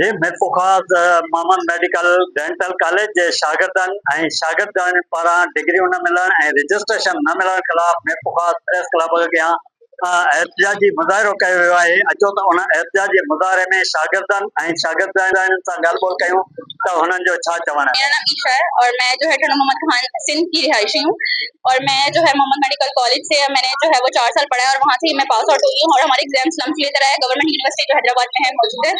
जी, मिरपुखास Mohammad medical dental college जे शागिर्दनि पारां डिग्रियूं न मिलण ऐं रजिस्ट्रेशन न मिलण ख़िलाफ़ मिरपुखास प्रेस क्लब अॻियां एहतिजाजी मुज़ाहिरो कयो वियो आहे। अचो त उन एहतिजाजी मुज़ाहिरे में शागिर्दनि सां ॻाल्हि ॿोल कयूं त हुननि जो छा चवणु आहे। मेरा नाम ईशा है और मैं जो है टोडर मोहम्मद खान सिंध की रिहायशी हूँ और मैं जो है मोहम्मद मेडिकल कॉलेज से मैंने जो है वो 4 साल पढ़ा है और वहाँ से ही मैं पास आउट हुई हूँ और हमारे एग्जाम्स लम्स लेकर आया गवर्नमेंट यूनिवर्सिटी जो हैदराबाद में है मौजूद है।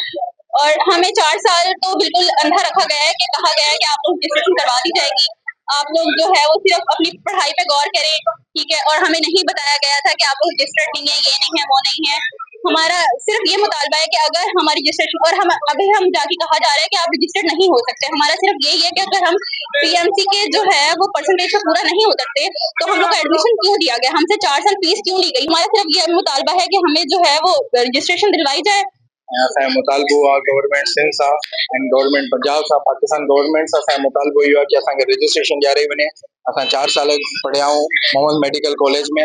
और हमें 4 साल तो बिल्कुल अंधा रखा गया है कि कहा गया है कि आप लोग रजिस्ट्रेशन करवा दी जाएगी, आप लोग जो है वो सिर्फ अपनी पढ़ाई पे गौर करें, ठीक है। और हमें नहीं बताया गया था कि आप लोग रजिस्टर्ड नहीं है, ये नहीं है, वो नहीं है। हमारा सिर्फ ये मुतालबा है कि अगर हमारी रजिस्ट्रेशन और हम जाके कहा जा रहा है कि आप रजिस्टर्ड नहीं हो सकते। हमारा सिर्फ यही है कि अगर हम पीएमसी के जो है वो परसेंटेज पे पूरा नहीं उतरते तो हम लोग को एडमिशन क्यों दिया गया, हमसे 4 साल फीस क्यों ली गई। हमारा सिर्फ ये मुतालबा है कि हमें जो है वो रजिस्ट्रेशन दिलवाई जाए। असांजो मुतालबो आहे गवर्नमेंट सिंध सां ऐं गवर्नमेंट पंजाब सां पाकिस्तान गवर्नमेंट सां असांजो मुतालबो इहो आहे कि असांखे रजिस्ट्रेशन ॾियारे वञे। असां 4 साल पढ़िया आहियूं मोहम्मद मेडिकल कॉलेज में,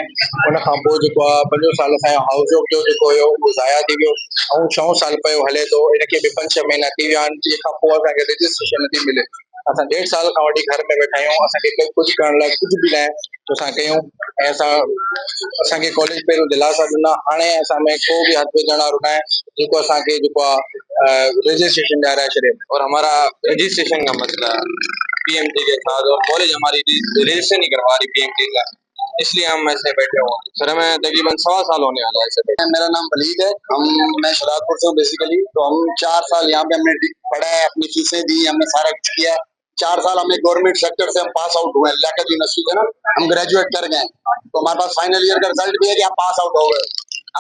उन खां पोइ जेको आहे 5 साल असांजो हाउस ऑफ जो जेको हुयो उहो ज़ाया थी वियो ऐं 6 साल पियो हले थो, इनखे बि 5-6 महीना थी विया आहिनि, तंहिंखां पोइ असांखे रजिस्ट्रेशन नथी मिले। असां 1.5 साल खां वठी घर में वेठा आहियूं, असांखे कुझु करण लाइ कुझु बि न आहे जो असां कयूं। ऐं असांखे कॉलेज पहिरियों दिलासा ॾिना, हाणे असां में को बि हथ विझण वारो न आहे जेको असांखे जेको आहे रजिस्ट्रेशन ॾियाराए छॾे। और हमारा रजिस्ट्रेशन का मसला पीएमटी के साथ और कॉलेज हमारी रजिस्ट्रेशन नहीं करवा रही पीएमटी का, इसलिए हम ऐसे बैठे हुए हैं। सर हमें तकरीबन 1.25 साल होने वाला है ऐसे। मेरा नाम वलीद है, मैं शहजादपुर से हूँ बेसिकली। तो हम 4 साल यहाँ पे हमने पढ़ा है, अपनी फीसें दी, हमने सारा कुछ किया है। 4 साल हमने गवर्नमेंट सेक्टर से हम पास आउट हुए हैं, लियाकत यूनिवर्सिटी से ना हम ग्रेजुएट कर गए, तो हमारे पास फाइनल ईयर का रिजल्ट भी है कि आप पास आउट हो गए।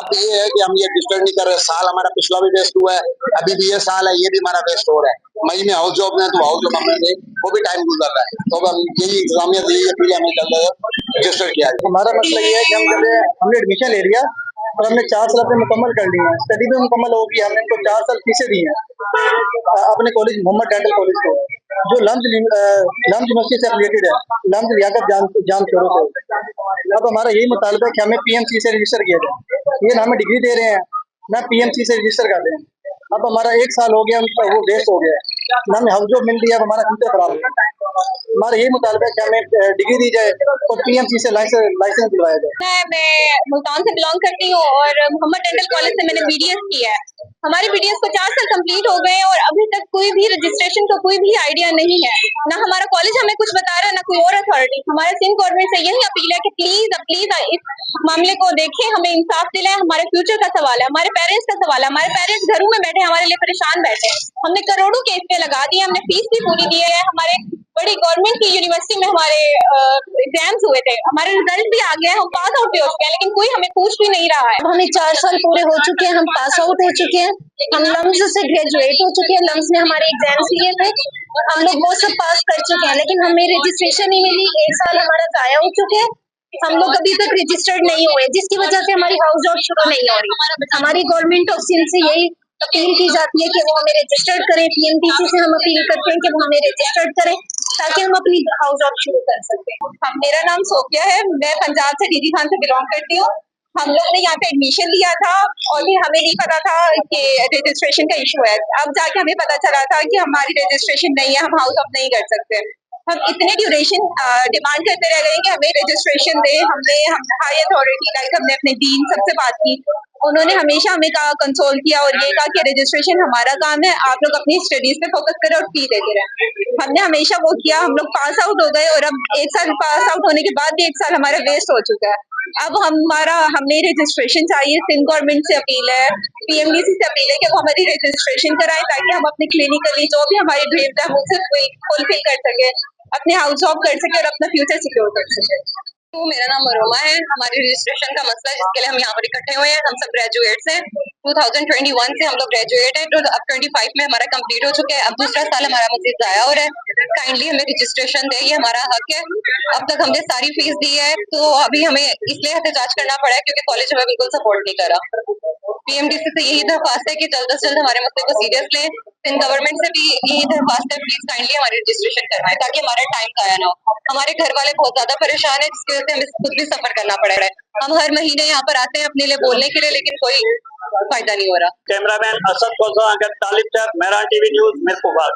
अब ये है कि हम ये रजिस्टर नहीं कर रहे, साल हमारा पिछला भी वेस्ट हुआ है, अभी भी ये साल है ये भी हमारा वेस्ट हो रहा है। मई में हाउस जॉब में तो हाउस जॉब हमने वो भी टाइम गुजर रहा है, तो हम यही इंतजामिया यही अपील हमें कर रहे हैं रजिस्टर किया। हमारा मसला ये है कि हमने एडमिशन ले लिया और हमने 4 साल अपने मुकम्मल कर लिए हैं, स्टडी भी मुकम्मल होगी, हमने इनको 4 साल फीसें दी हैं अपने कॉलेज मोहम्मद डेंटल कॉलेज को जो लम्स यूनिवर्सिटी से रिलेटेड है, लम्स लियाकत जाम शुरू से। अब हमारा यही मुतालबा है कि हमें पीएमसी से रजिस्टर किया जाए, ये ना हमें डिग्री दे रहे हैं ना पीएमसी से रजिस्टर कर रहे हैं। अब हमारा 1 साल हो गया, उनका वो वेस्ट हो गया, ना हमें हाउस जॉब मिल रही है, हमारा फ्यूचर खराब हो गया। हमारा यही मुतालबा है कि हमें डिग्री दी जाए और पीएमसी से लाइसेंस दिलवाया जाए। मैं मुल्तान से बिलोंग करती हूँ और मोहम्मद डेंटल कॉलेज से मैंने बीडीएस किया है। हमारे बीडीएस को 4 साल कंप्लीट हो गए और अभी तक कोई भी रजिस्ट्रेशन का कोई भी आइडिया नहीं है, ना हमारा कॉलेज हमें कुछ बता रहा है ना कोई और अथॉरिटी। हमारे सिंध गवर्नमेंट से यही अपील है कि प्लीज इस मामले को देखें, हमें इंसाफ दिलाएं। हमारे फ्यूचर का सवाल है, हमारे पेरेंट्स का सवाल है, हमारे पेरेंट्स घरों में बैठे हमारे लिए परेशान बैठे हैं। हमने करोड़ों के इस पे लगा दिए, हमने फीस भी पूरी दी है, हमारे बड़ी गवर्नमेंट की यूनिवर्सिटी में हमारे एग्जाम्स हुए थे, हमारे रिजल्ट भी आ गया है, हम पास आउट भी हो चुके हैं, लेकिन कोई हमें पूछ भी नहीं रहा है। हमें 4 साल पूरे हो चुके हैं, हम पास आउट हो चुके हैं, हम लम्स से ग्रेजुएट हो चुके हैं, लम्स में हमारे एग्जाम्स लिए थे, हम लोग वो सब पास कर चुके हैं, लेकिन हमें रजिस्ट्रेशन नहीं मिली। 1 साल हमारा जाया हो चुके हैं, हम लोग अभी तक रजिस्टर्ड नहीं हुए, जिसकी वजह से हमारी हाउस जॉब शुरू नहीं हो रही। हमारी गवर्नमेंट ऑफ सिंध से यही अपील की जाती है कि वो हमें रजिस्टर्ड करें, पीएमटीसी से हम अपील करते हैं कि वो हमें रजिस्टर्ड करें ताकि हम अपनी हाउस जॉब शुरू कर सकें। मेरा नाम सोफिया है, मैं पंजाब से डीडी खान से बिलोंग करती हूँ। हम लोग ने यहाँ पे एडमिशन लिया था और भी हमें नहीं पता था कि रजिस्ट्रेशन का इशू है। अब जाके हमें पता चला था कि हमारी रजिस्ट्रेशन नहीं है, हम हाउस ऑफ नहीं कर सकते। हम इतने ड्यूरेशन डिमांड करते रह गए कि हमें रजिस्ट्रेशन दे। हमने हाई अथॉरिटी लाइक हमने अपने डीन सबसे बात की, उन्होंने हमेशा हमें कहा, कंसोल किया और ये कहा कि रजिस्ट्रेशन हमारा काम है, आप लोग अपनी स्टडीज पे फोकस करें और फी देते रहे। हमने हमेशा वो किया, हम लोग पास आउट हो गए और अब 1 साल पास आउट होने के बाद भी 1 साल हमारा वेस्ट हो चुका है। अब हमें रजिस्ट्रेशन चाहिए। सिंध गवर्नमेंट से अपील है, पीएमडीसी से अपील है कि वो हमारी रजिस्ट्रेशन कराएं ताकि हम अपने क्लिनिकली जो भी हमारी ड्रीम्स है वो सिर्फ फुलफिल कर सके, अपने हाउस जॉब कर सके और अपना फ्यूचर सिक्योर कर सके। तो मेरा नाम मरोमा है, हमारी रजिस्ट्रेशन का मसला है जिसके लिए हम यहाँ पर इकट्ठे हुए हैं। हम सब ग्रेजुएट्स हैं, 2021 से हम लोग ग्रेजुएट हैं, तो अब 25 में हमारा कंप्लीट हो चुका है। अब दूसरा साल हमारा मजीद जाया हो रहा है, काइंडली हमें रजिस्ट्रेशन दे, ये हमारा हक है। अब तक हमने सारी फीस दी है, तो अभी हमें इसलिए एहतजाज करना पड़ा है क्योंकि कॉलेज हमें बिल्कुल सपोर्ट नहीं करा। पीएमडीसी से यही दरख्वास्त है कि जल्द से जल्द हमारे मसले को सीरियस लें। इन गवर्नमेंट से भी यही दरख्वास्त है, प्लीज काइंडली हमारी रजिस्ट्रेशन करवाएं ताकि हमारा टाइम जाया ना हो। हमारे घर वाले बहुत ज्यादा परेशान है, जिसकी वजह से हमें खुद भी सफर करना पड़ रहा है। हम हर महीने यहाँ पर आते हैं अपने लिए बोलने के लिए, लेकिन कोई फायदा नहीं हो रहा। कैमरामैन असद कोसा, तालिब साहब, मेहरान टीवी न्यूज, मिरपुर।